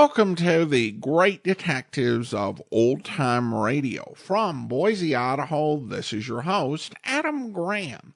Welcome to the Great Detectives of Old Time Radio. From Boise, Idaho, this is your host, Adam Graham.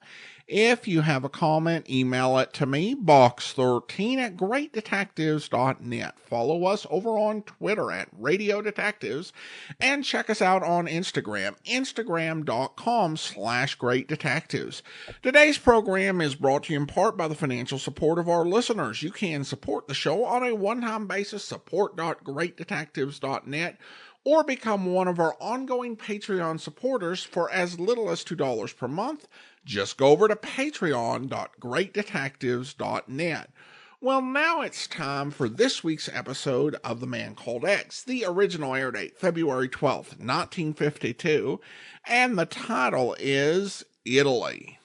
If you have a comment, email it to me, box13@greatdetectives.net. Follow us over on Twitter at Radio Detectives, and check us out on Instagram, instagram.com/greatdetectives. Today's program is brought to you in part by the financial support of our listeners. You can support the show on a one-time basis, support.greatdetectives.net, or become one of our ongoing Patreon supporters for as little as $2 per month. Just go over to patreon.greatdetectives.net. Well, now it's time for this week's episode of The Man Called X. The original air date, February 12th, 1952, and the title is Italy.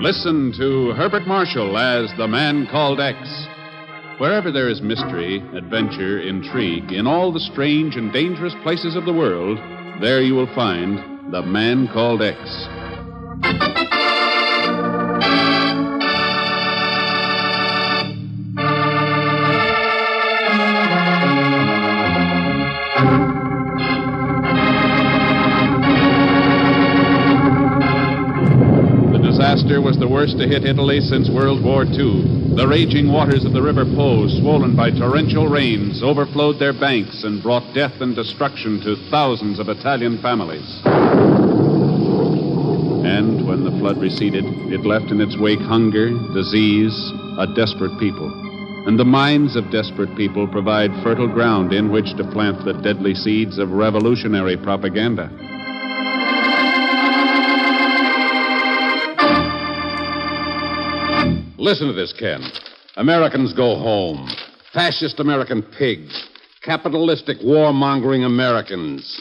Listen to Herbert Marshall as The Man Called X. Wherever there is mystery, adventure, intrigue, in all the strange and dangerous places of the world, there you will find The Man Called X. The disaster was the worst to hit Italy since World War II. The raging waters of the River Po, swollen by torrential rains, overflowed their banks and brought death and destruction to thousands of Italian families. And when the flood receded, it left in its wake hunger, disease, a desperate people. And the minds of desperate people provide fertile ground in which to plant the deadly seeds of revolutionary propaganda. Listen to this, Ken. Americans go home. Fascist American pigs. Capitalistic warmongering Americans.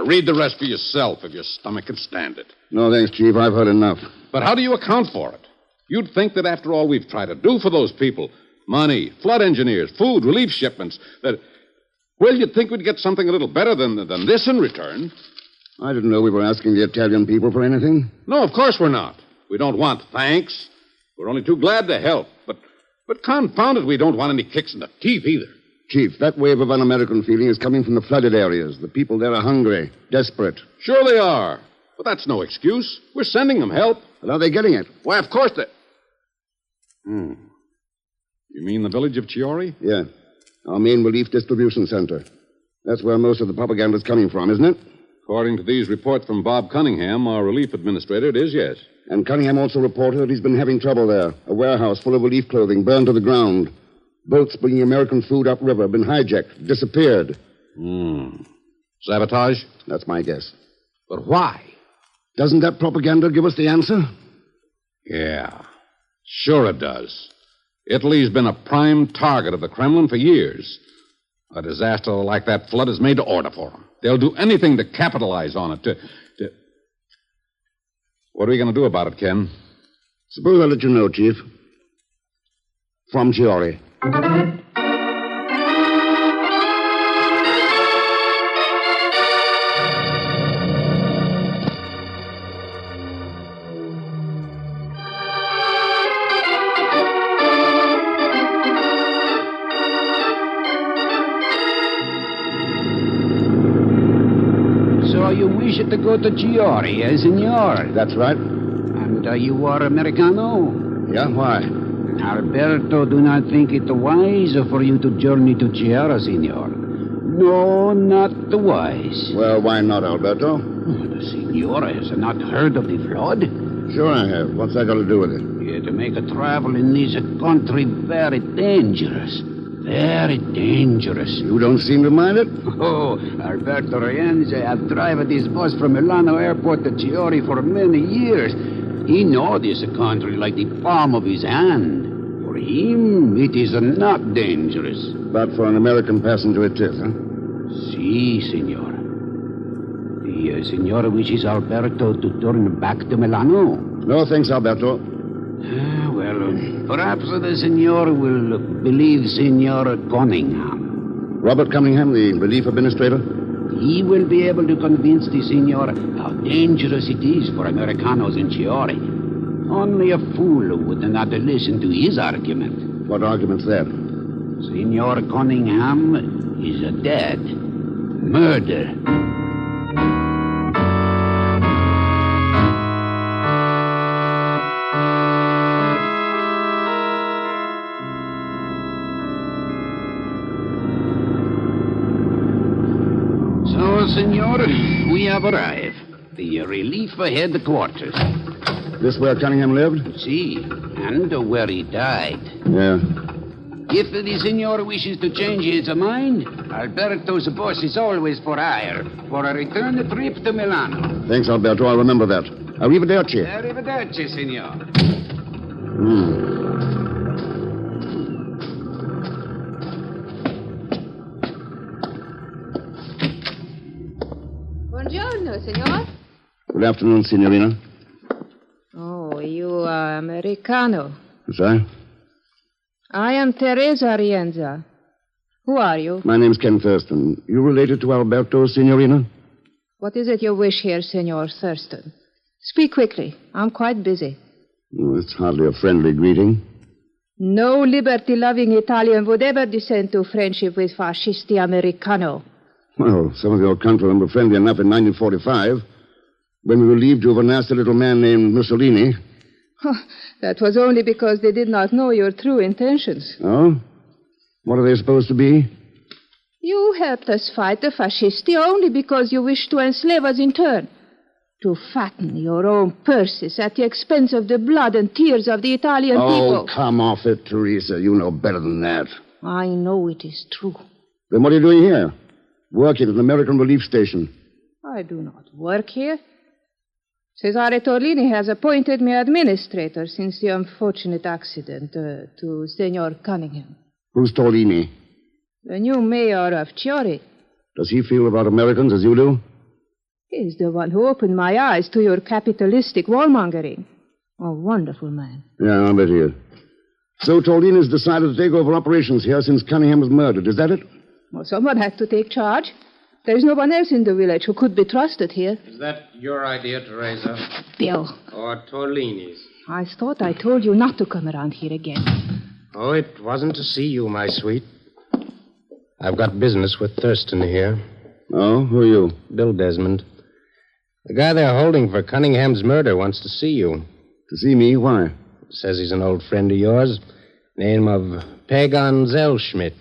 Read the rest for yourself if your stomach can stand it. No, thanks, Chief. I've heard enough. But how do you account for it? You'd think that after all we've tried to do for those people, money, flood engineers, food, relief shipments, well, you'd think we'd get something a little better than this in return. I didn't know we were asking the Italian people for anything. No, of course we're not. We don't want thanks. We're only too glad to help. But confound it, we don't want any kicks in the teeth either. Chief, that wave of un-American feeling is coming from the flooded areas. The people there are hungry, desperate. Sure they are. But that's no excuse. We're sending them help. But are they getting it? Why, of course they... You mean the village of Chiori? Yeah. Our main relief distribution center. That's where most of the propaganda's coming from, isn't it? According to these reports from Bob Cunningham, our relief administrator, it is, yes. And Cunningham also reported that he's been having trouble there. A warehouse full of relief clothing burned to the ground. Boats bringing American food upriver have been hijacked, disappeared. Sabotage? That's my guess. But why? Doesn't that propaganda give us the answer? Yeah, sure it does. Italy's been a prime target of the Kremlin for years. A disaster like that flood is made to order for them. They'll do anything to capitalize on it, to... What are we going to do about it, Ken? Suppose I let you know, Chief. From Chiori. So you wish to go to Chiori, eh, senor? That's right. And you are Americano? Yeah, why? Alberto do not think it wise for you to journey to Chiara, senor. No, not wise. Well, why not, Alberto? The senora has not heard of the flood. Sure I have. What's that got to do with it? Yeah, to make a travel in this country very dangerous. Very dangerous. You don't seem to mind it? Oh, Alberto Rienzi have driven this bus from Milano Airport to Chiori for many years. He knows this country like the palm of his hand. For him, it is not dangerous. But for an American passenger it is, huh? Si, senor. The senor wishes Alberto to turn back to Milano. No, thanks, Alberto. Perhaps the senor will believe Senor Cunningham. Robert Cunningham, the relief administrator? He will be able to convince the senor how dangerous it is for Americanos in Chiori. Only a fool would not listen to his argument. What argument's that? Senor Cunningham is dead. Murder. So, senor, we have arrived. The relief headquarters. This where Cunningham lived? See, and where he died. Yeah. If the senor wishes to change his mind, Alberto's boss is always for hire for a return trip to Milano. Thanks, Alberto. I'll remember that. Arrivederci. Arrivederci, senor. Buongiorno, signor. Good afternoon, Signorina. Oh, you are Americano. Yes, I? I am Teresa Rienza. Who are you? My name's Ken Thurston. You related to Alberto, Signorina? What is it you wish here, Senor Thurston? Speak quickly. I'm quite busy. Oh, it's hardly a friendly greeting. No liberty-loving Italian would ever descend to friendship with fascisti Americano. Well, some of your countrymen were friendly enough in 1945 when we relieved you of a nasty little man named Mussolini. That was only because they did not know your true intentions. Oh? What are they supposed to be? You helped us fight the fascisti only because you wished to enslave us in turn. To fatten your own purses at the expense of the blood and tears of the Italian people. Oh, come off it, Teresa. You know better than that. I know it is true. Then what are you doing here? Working at an American relief station. I do not work here. Cesare Torlini has appointed me administrator since the unfortunate accident to Senor Cunningham. Who's Torlini? The new mayor of Chiori. Does he feel about Americans as you do? He's the one who opened my eyes to your capitalistic warmongering. A wonderful man. Yeah, I bet he is. So Torlini's decided to take over operations here since Cunningham was murdered. Is that it? Well, someone had to take charge. There's no one else in the village who could be trusted here. Is that your idea, Teresa? Bill. Or Torlini's? I thought I told you not to come around here again. Oh, it wasn't to see you, my sweet. I've got business with Thurston here. Oh, who are you? Bill Desmond. The guy they're holding for Cunningham's murder wants to see you. To see me? Why? Says he's an old friend of yours. Name of Pagan Zellschmidt.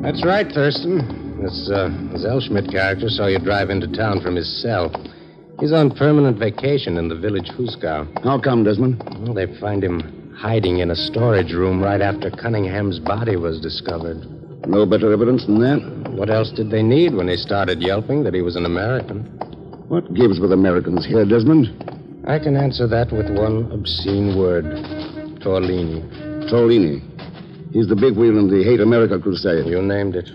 That's right, Thurston. This Zellschmidt character saw you drive into town from his cell. He's on permanent vacation in the village Huskow. How come, Desmond? Well, they find him hiding in a storage room right after Cunningham's body was discovered. No better evidence than that? What else did they need when they started yelping that he was an American? What gives with Americans here, Desmond? I can answer that with one obscene word. Torlini. Torlini. He's the big wheel in the Hate America crusade. You named it.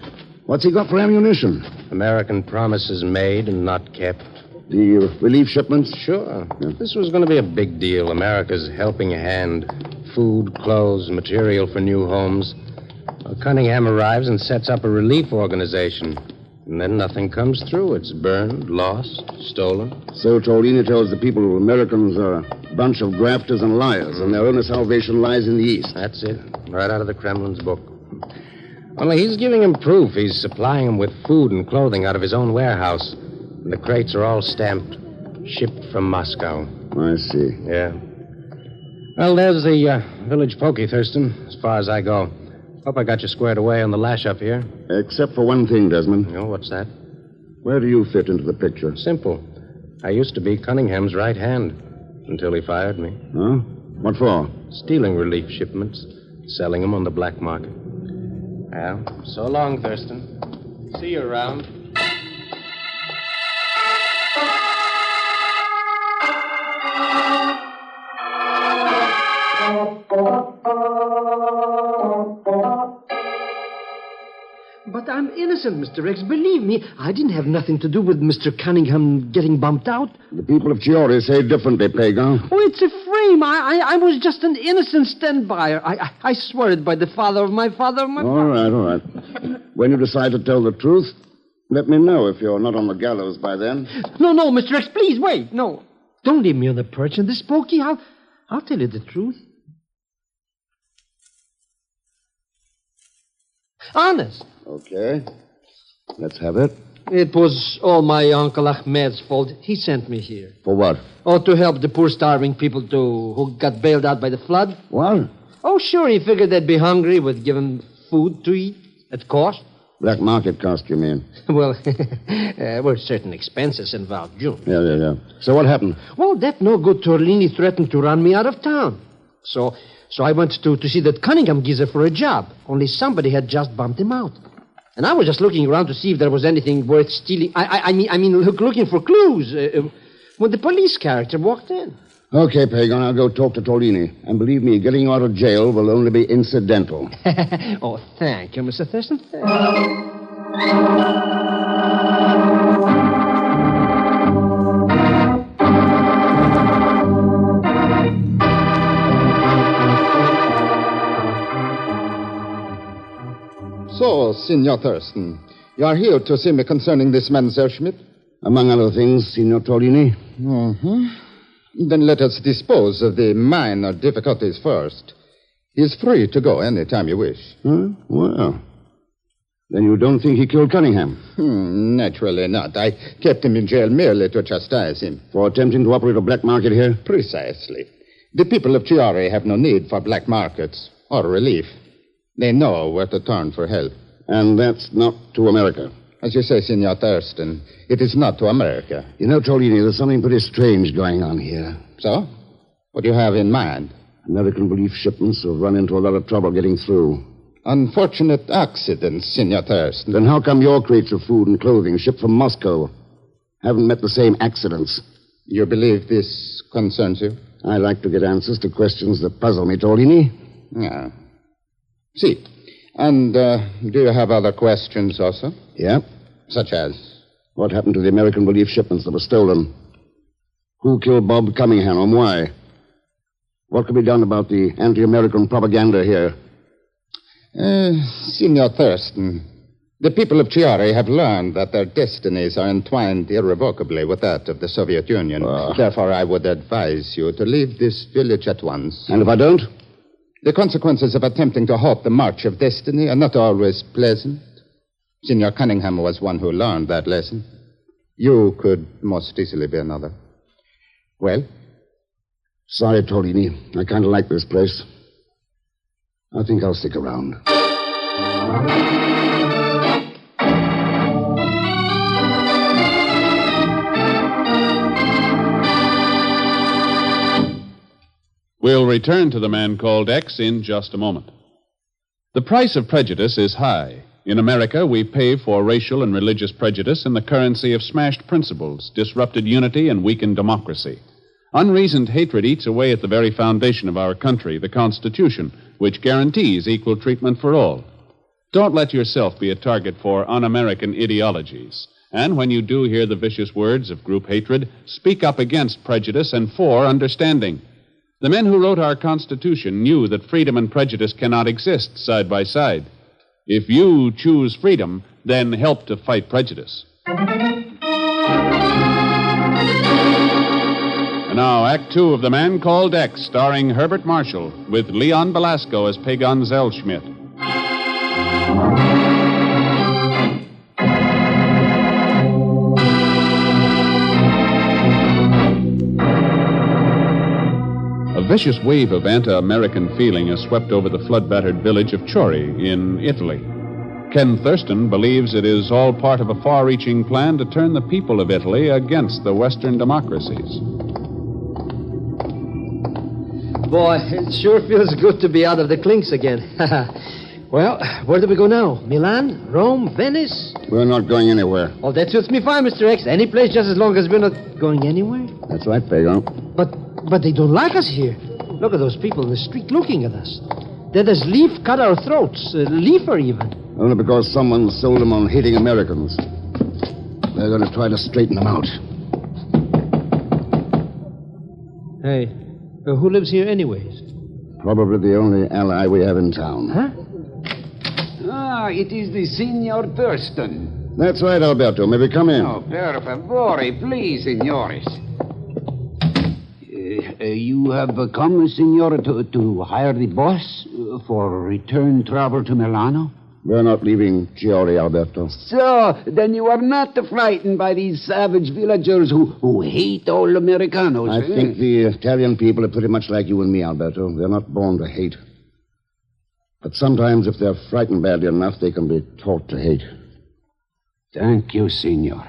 What's he got for ammunition? American promises made and not kept. The relief shipments? Sure. Yeah. This was going to be a big deal. America's helping hand. Food, clothes, material for new homes. Well, Cunningham arrives and sets up a relief organization. And then nothing comes through. It's burned, lost, stolen. So Torlini tells the people Americans are a bunch of grafters and liars, and their only salvation lies in the East. That's it. Right out of the Kremlin's book. Only he's giving them proof. He's supplying them with food and clothing out of his own warehouse. And the crates are all stamped, shipped from Moscow. I see. Yeah. Well, there's the village pokey, Thurston, as far as I go. Hope I got you squared away on the lash up here. Except for one thing, Desmond. Oh, what's that? Where do you fit into the picture? Simple. I used to be Cunningham's right hand until he fired me. Huh? What for? Stealing relief shipments, selling them on the black market. Well, so long, Thurston. See you around. But I'm innocent, Mr. X. Believe me, I didn't have nothing to do with Mr. Cunningham getting bumped out. The people of Chiori say differently, Pagan. Oh, it's a dream. I was just an innocent stand-byer. I swear it by the father of my father. All right. When you decide to tell the truth, let me know if you're not on the gallows by then. No, Mr. X, please, wait. No. Don't leave me on the perch in this pokey. I'll tell you the truth. Honest. Okay. Let's have it. It was all my Uncle Ahmed's fault. He sent me here. For what? Oh, to help the poor starving people who got bailed out by the flood. What? Oh, sure, he figured they'd be hungry. We'd give them food to eat at cost. Black market cost, you mean? Well, were certain expenses involved, June. Yeah. So what happened? Well, that no good Torlini threatened to run me out of town. So I went to see that Cunningham geezer for a job. Only somebody had just bumped him out. And I was just looking around to see if there was anything worth stealing. I mean, looking for clues when the police character walked in. Okay, Pagan, I'll go talk to Tolini. And believe me, getting you out of jail will only be incidental. Oh, thank you, Mr. Thurston. So, Signor Thurston, you are here to see me concerning this man, Schmidt? Among other things, Signor Tolini. Then let us dispose of the minor difficulties first. He is free to go any time you wish. Huh? Well, then you don't think he killed Cunningham? Naturally not. I kept him in jail merely to chastise him. For attempting to operate a black market here? Precisely. The people of Chiari have no need for black markets or relief. They know where to turn for help. And that's not to America. As you say, Signor Thurston, it is not to America. You know, Tolini, there's something pretty strange going on here. So? What do you have in mind? American relief shipments have run into a lot of trouble getting through. Unfortunate accidents, Signor Thurston. Then how come your crates of food and clothing shipped from Moscow haven't met the same accidents? You believe this concerns you? I like to get answers to questions that puzzle me, Tolini. Yeah. See. And do you have other questions also? Yeah. Such as? What happened to the American relief shipments that were stolen? Who killed Bob Cunningham and why? What can be done about the anti-American propaganda here? Signor Thurston, the people of Chiari have learned that their destinies are entwined irrevocably with that of the Soviet Union. Therefore, I would advise you to leave this village at once. And if I don't? The consequences of attempting to halt the march of destiny are not always pleasant. Signor Cunningham was one who learned that lesson. You could most easily be another. Well? Sorry, Tolini. I kind of like this place. I think I'll stick around. We'll return to the man called X in just a moment. The price of prejudice is high. In America, we pay for racial and religious prejudice in the currency of smashed principles, disrupted unity, and weakened democracy. Unreasoned hatred eats away at the very foundation of our country, the Constitution, which guarantees equal treatment for all. Don't let yourself be a target for un-American ideologies. And when you do hear the vicious words of group hatred, speak up against prejudice and for understanding. The men who wrote our Constitution knew that freedom and prejudice cannot exist side by side. If you choose freedom, then help to fight prejudice. And now, Act Two of The Man Called X, starring Herbert Marshall, with Leon Belasco as Pagan Zellschmidt. A vicious wave of anti-American feeling has swept over the flood-battered village of Chiori in Italy. Ken Thurston believes it is all part of a far-reaching plan to turn the people of Italy against the Western democracies. Boy, it sure feels good to be out of the clinks again. Well, where do we go now? Milan? Rome? Venice? We're not going anywhere. Oh, that suits me fine, Mr. X. Any place just as long as we're not going anywhere. That's right, Pagan. But they don't like us here. Look at those people in the street looking at us. They'd as lief cut our throats, liefer even. Only because someone sold them on hating Americans. They're going to try to straighten them out. Hey, Who lives here anyways? Probably the only ally we have in town. Huh? Ah, it is the Signor Thurston. That's right, Alberto. May we come in? Oh, per favore, please, signores. You have come, signor, to hire the boss for return travel to Milano? We're not leaving Chiori, Alberto. So, then you are not frightened by these savage villagers who hate all Americanos. I think the Italian people are pretty much like you and me, Alberto. They're not born to hate. But sometimes, if they're frightened badly enough, they can be taught to hate. Thank you, signor.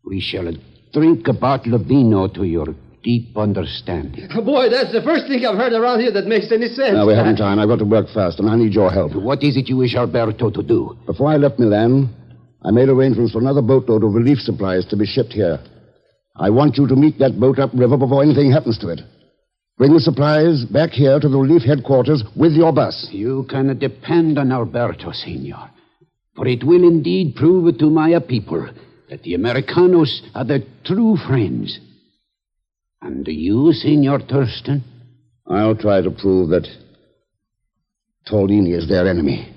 We shall drink a bottle of vino to your deep understanding. Oh, boy, that's the first thing I've heard around here that makes any sense. No, we haven't time. I've got to work fast, and I need your help. What is it you wish Alberto to do? Before I left Milan, I made arrangements for another boatload of relief supplies to be shipped here. I want you to meet that boat upriver before anything happens to it. Bring the supplies back here to the relief headquarters with your bus. You can depend on Alberto, signor. For it will indeed prove to my people that the Americanos are their true friends. And you, Signor Thurston? I'll try to prove that Tolini is their enemy.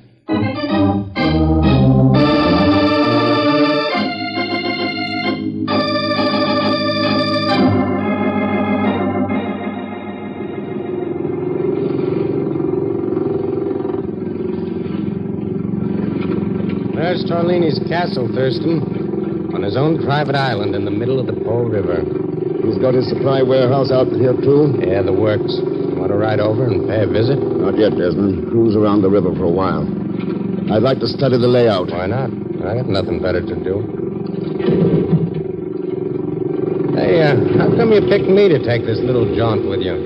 There's Torlini's castle, Thurston, on his own private island in the middle of the Po River. He's got his supply warehouse out here, too? Yeah, the works. Want to ride over and pay a visit? Not yet, Desmond. Cruise around the river for a while. I'd like to study the layout. Why not? I got nothing better to do. Hey, how come you picked me to take this little jaunt with you?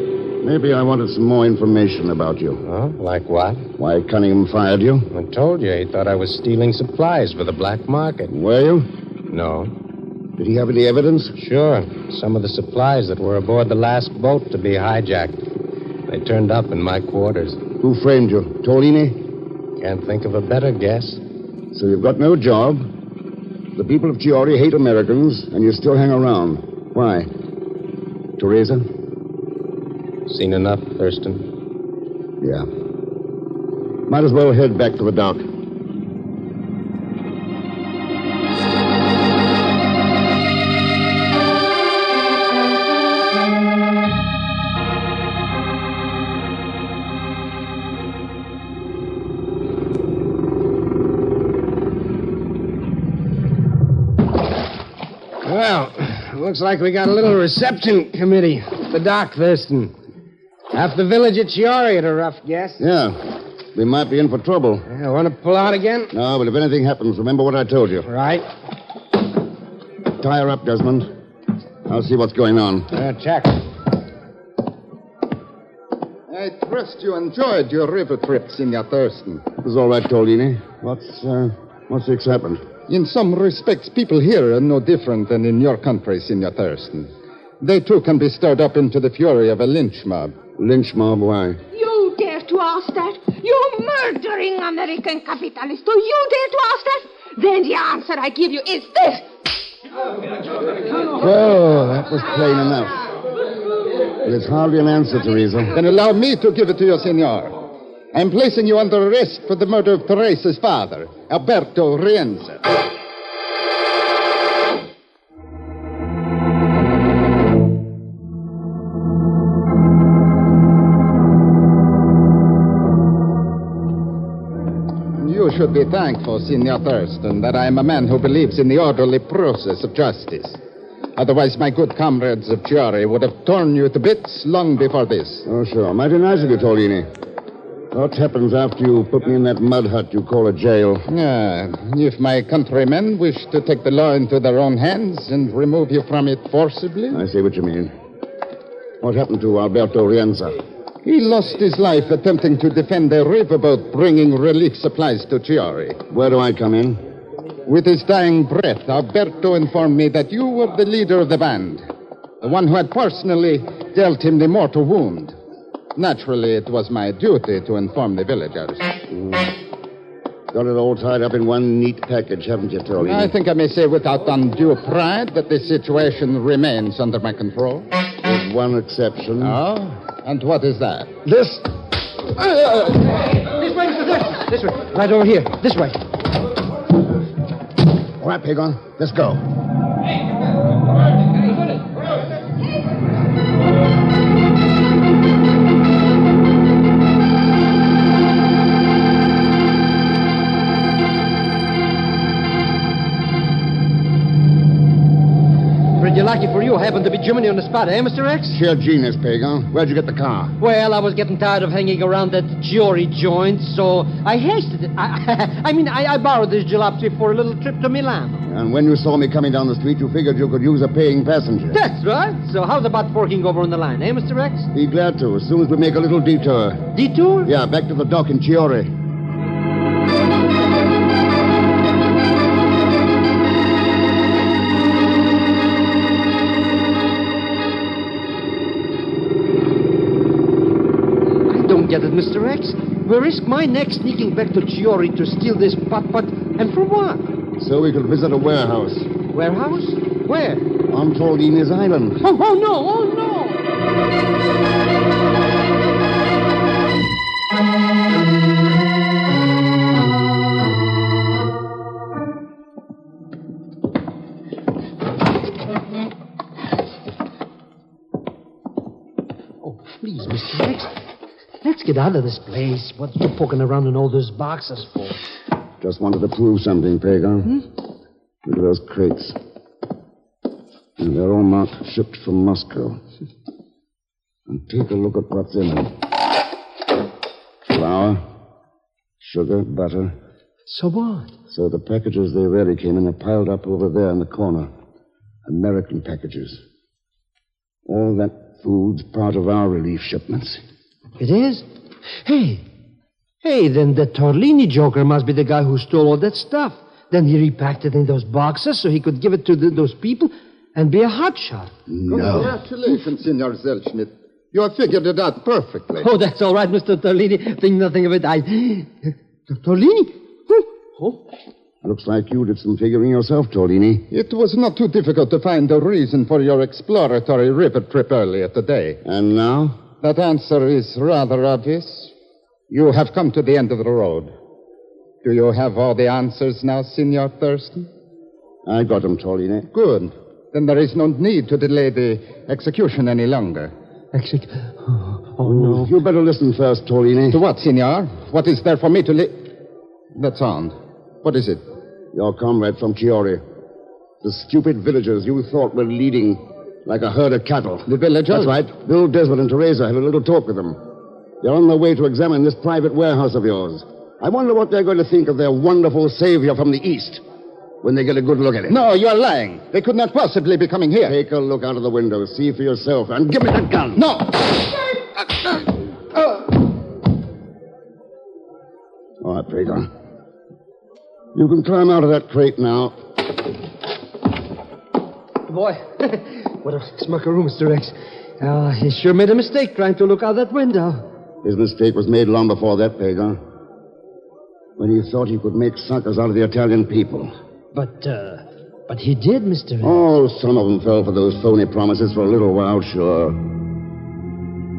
Maybe I wanted some more information about you. Oh, like what? Why Cunningham fired you? I told you he thought I was stealing supplies for the black market. Were you? No. Did he have any evidence? Sure. Some of the supplies that were aboard the last boat to be hijacked. They turned up in my quarters. Who framed you? Tolini? Can't think of a better guess. So you've got no job. The people of Chiori hate Americans, and you still hang around. Why? Teresa? Seen enough, Thurston? Yeah. Might as well head back to the dock. Well, looks like we got a little reception committee at the dock, Thurston. Half the village at Chiori at a rough guess. Yeah. We might be in for trouble. Yeah, want to pull out again? No, but if anything happens, remember what I told you. Right. Tie her up, Desmond. I'll see what's going on. Check. I trust you enjoyed your river trip, Signor Thurston. It was all right, Tolini. What's the excitement? In some respects, people here are no different than in your country, Signor Thurston. They, too, can be stirred up into the fury of a lynch mob. Lynch mob, why? You dare to ask that? You murdering American capitalist. Do you dare to ask that? Then the answer I give you is this. Oh, that was plain enough. But it's hardly an answer, Teresa. Then allow me to give it to you, Signor. I'm placing you under arrest for the murder of Teresa's father, Alberto Rienza. You should be thankful, Signor Thurston, that I am a man who believes in the orderly process of justice. Otherwise, my good comrades of Chiari would have torn you to bits long before this. Oh, sure. Mighty nice of you, Tolini. What happens after you put me in that mud hut you call a jail? If my countrymen wish to take the law into their own hands and remove you from it forcibly? I see what you mean. What happened to Alberto Rienza? He lost his life attempting to defend a riverboat bringing relief supplies to Chiari. Where do I come in? With his dying breath, Alberto informed me that you were the leader of the band, the one who had personally dealt him the mortal wound. Naturally, it was my duty to inform the villagers. Got it all tied up in one neat package, haven't you, Tolini? I think I may say without undue pride that the situation remains under my control. With one exception. Oh? And what is that? This. This way, Mr. Thurston. This way. Right over here. This way. All right, Pagon. Let's go. Pretty lucky for you, happened to be Jiminy on the spot, eh, Mr. X? Sheer genius, Pagon. Where'd you get the car? Well, I was getting tired of hanging around that Giori joint, so I hasted it. I borrowed this jalopy for a little trip to Milan. And when you saw me coming down the street, you figured you could use a paying passenger. That's right. So how's about forking over on the line, eh, Mr. X? Be glad to, as soon as we make a little detour. Detour? Yeah, back to the dock in Chiori. Get it, Mr. X? We risk my neck sneaking back to Chiori to steal this putt-putt, and for what? So we could visit a warehouse. Warehouse? Where? On Tordini's Island. Oh, no, oh, no! Oh, please, Mr. X. Let's get out of this place. What are you poking around in all those boxes for? Just wanted to prove something, Pagon. Look at those crates. And they're all marked shipped from Moscow. And take a look at what's in them. Flour, sugar, butter. So what? So the packages they really came in are piled up over there in the corner. American packages. All that food's part of our relief shipments. It is? Hey, then the Torlini joker must be the guy who stole all that stuff. Then he repacked it in those boxes so he could give it to those people and be a hotshot. No. Congratulations, Senor Zelschmidt. You have figured it out perfectly. Oh, that's all right, Mr. Torlini. Think nothing of it. Torlini? Oh. Looks like you did some figuring yourself, Torlini. It was not too difficult to find the reason for your exploratory river trip earlier today. And now? That answer is rather obvious. You have come to the end of the road. Do you have all the answers now, Senor Thurston? I got them, Torlini. Good. Then there is no need to delay the execution any longer. Oh, no. You better listen first, Torlini. To what, Senor? What is there for me to That sound. What is it? Your comrade from Chiori. The stupid villagers you thought were leading like a herd of cattle. The villagers? That's right. Bill Desmond and Teresa had a little talk with them. They're on their way to examine this private warehouse of yours. I wonder what they're going to think of their wonderful savior from the East when they get a good look at him. No, you're lying. They could not possibly be coming here. Take a look out of the window. See for yourself. And give me that gun. No! All right, Pagon. You can climb out of that crate now. Boy, what a smuckaroo, Mr. X. He sure made a mistake trying to look out that window. His mistake was made long before that, Pagon. When he thought he could make suckers out of the Italian people. But he did, Mr. X. Oh, some of them fell for those phony promises for a little while, sure.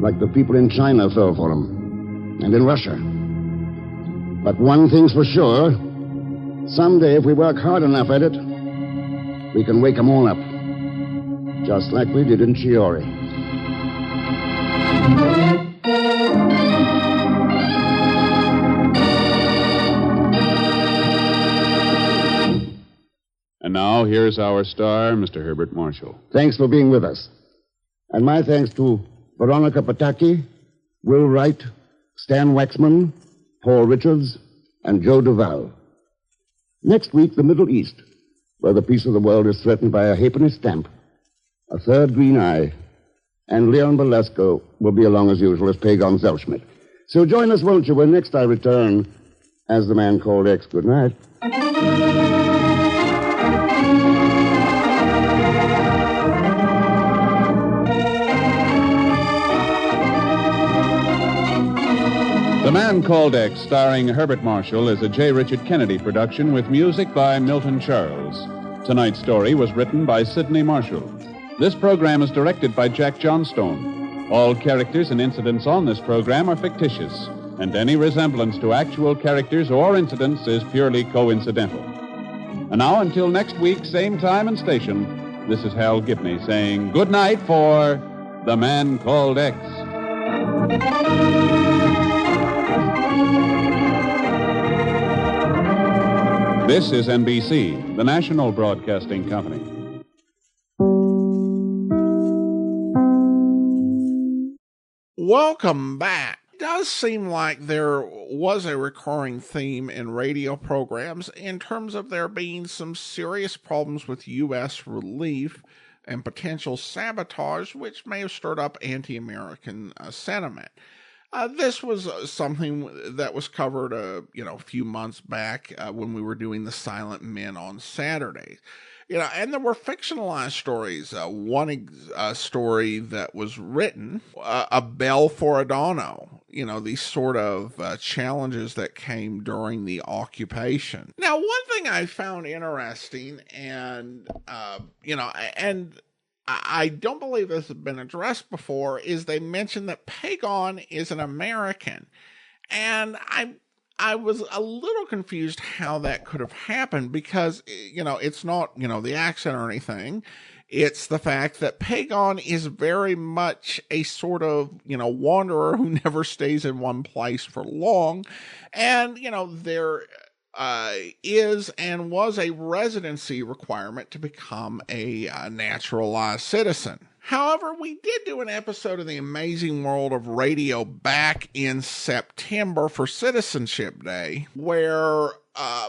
Like the people in China fell for them. And in Russia. But one thing's for sure. Someday, if we work hard enough at it, we can wake them all up. Just like we did in Chiori. And now, here's our star, Mr. Herbert Marshall. Thanks for being with us. And my thanks to Veronica Pataki, Will Wright, Stan Waxman, Paul Richards, and Joe Duval. Next week, the Middle East, where the peace of the world is threatened by a halfpenny stamp, a third green eye, and Leon Belasco will be along as usual as Pagon Zelschmidt. So join us, won't you, when next I return as the Man Called X. Good night. The Man Called X, starring Herbert Marshall, is a J. Richard Kennedy production with music by Milton Charles. Tonight's story was written by Sidney Marshall. This program is directed by Jack Johnstone. All characters and incidents on this program are fictitious, and any resemblance to actual characters or incidents is purely coincidental. And now, until next week, same time and station, this is Hal Gibney saying good night for The Man Called X. This is NBC, the national broadcasting company. Welcome back. It does seem like there was a recurring theme in radio programs in terms of there being some serious problems with U.S. relief and potential sabotage, which may have stirred up anti-American sentiment. This was something that was covered, a few months back when we were doing the Silent Men on Saturdays. And there were fictionalized stories. One story that was written, A Bell for Adorno, these sort of challenges that came during the occupation. Now, one thing I found interesting, and I don't believe this has been addressed before, is they mentioned that Pagon is an American. And I was a little confused how that could have happened because, it's not, the accent or anything. It's the fact that Pagon is very much a sort of, wanderer who never stays in one place for long. And, there is and was a residency requirement to become a naturalized citizen. However, we did do an episode of The Amazing World of Radio back in September for Citizenship Day, where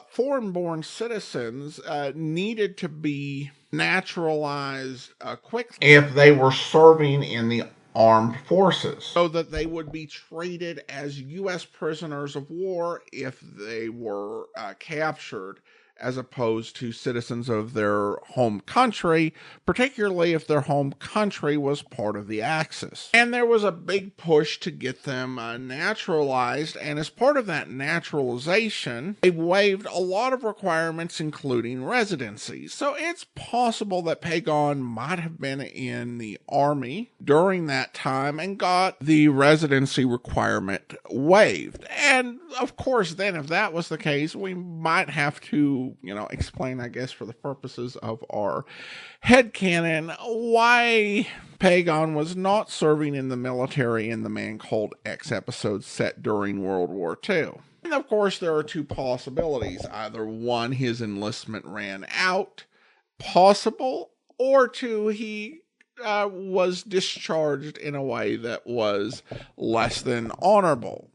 foreign-born citizens needed to be naturalized quickly if they were serving in the armed forces, so that they would be treated as U.S. prisoners of war if they were captured, as opposed to citizens of their home country, particularly if their home country was part of the Axis. And there was a big push to get them naturalized, and as part of that naturalization, they waived a lot of requirements, including residency. So it's possible that Pagon might have been in the Army during that time and got the residency requirement waived. And of course, then if that was the case, we might have to explain, I guess, for the purposes of our headcanon, why Pagon was not serving in the military in the Man Called X episode set during World War II. And of course, there are two possibilities. Either one, his enlistment ran out, possible, or two, he was discharged in a way that was less than honorable.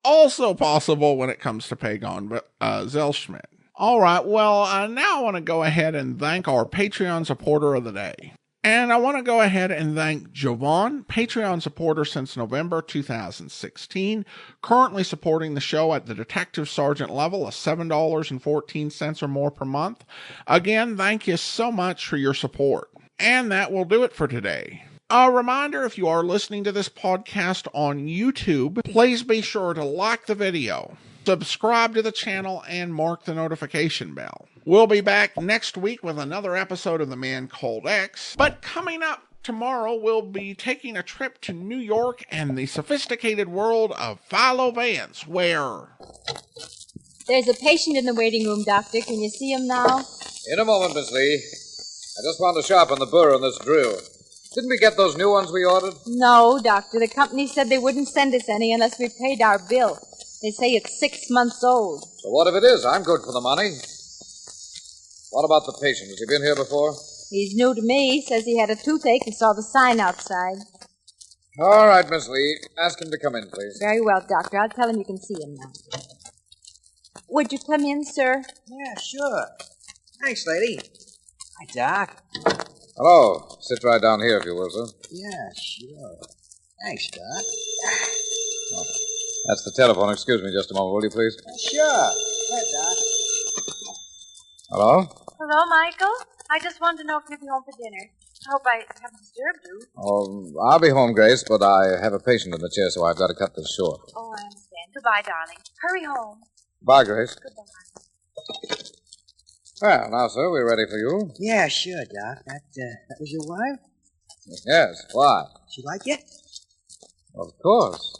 Also possible when it comes to Pagon Zellschmidt. All right, well, now I want to go ahead and thank our Patreon supporter of the day. And I want to go ahead and thank Jovan, Patreon supporter since November 2016, currently supporting the show at the Detective Sergeant level of $7.14 or more per month. Again, thank you so much for your support. And that will do it for today. A reminder, if you are listening to this podcast on YouTube, please be sure to like the video, subscribe to the channel, and mark the notification bell. We'll be back next week with another episode of The Man Called X. But coming up tomorrow, we'll be taking a trip to New York and the sophisticated world of Philo Vance, where... There's a patient in the waiting room, Doctor. Can you see him now? In a moment, Miss Lee. I just want to sharpen the burr on this drill. Didn't we get those new ones we ordered? No, Doctor. The company said they wouldn't send us any unless we paid our bill. They say it's 6 months old. So what if it is? I'm good for the money. What about the patient? Has he been here before? He's new to me. Says he had a toothache and saw the sign outside. All right, Miss Lee. Ask him to come in, please. Very well, Doctor. I'll tell him you can see him now. Would you come in, sir? Yeah, sure. Thanks, lady. Hi, Doc. Hello. Sit right down here, if you will, sir. Yeah, sure. Thanks, Doc. Oh, that's the telephone. Excuse me just a moment, will you, please? Sure. Hi, Doc. Hello? Hello, Michael. I just wanted to know if you'd be home for dinner. I hope I haven't disturbed you. Oh, I'll be home, Grace, but I have a patient in the chair, so I've got to cut this short. Oh, I understand. Goodbye, darling. Hurry home. Bye, Grace. Goodbye. Well, now, sir, we're ready for you. Yeah, sure, Doc. That was your wife? Yes, why? She like you? Of course.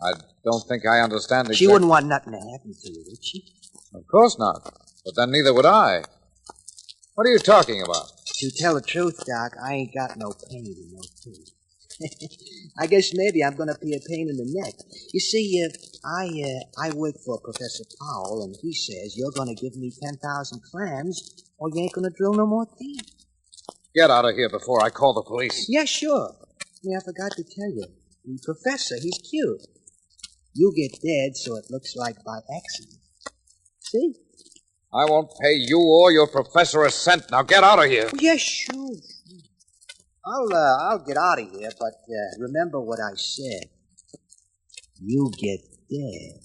I don't think I understand She wouldn't want nothing to happen to you, would she? Of course not. But then neither would I. What are you talking about? To tell the truth, Doc, I ain't got no pain in no tooth. I guess maybe I'm going to be a pain in the neck. You see, I work for Professor Powell, and he says you're going to give me 10,000 clams, or you ain't going to drill no more teeth. Get out of here before I call the police. Yeah, sure. Yeah, I forgot to tell you. The professor, he's cute. You get dead so it looks like by accident. See? I won't pay you or your professor a cent. Now get out of here. Yeah, sure. I'll get out of here, but remember what I said. You get dead.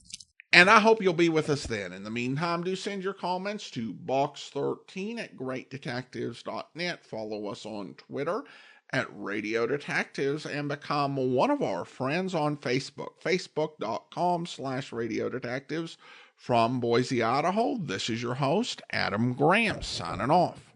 And I hope you'll be with us then. In the meantime, do send your comments to box13@greatdetectives.net. Follow us on Twitter at Radio Detectives and become one of our friends on Facebook, facebook.com/Radio Detectives. From Boise, Idaho, this is your host, Adam Graham, signing off.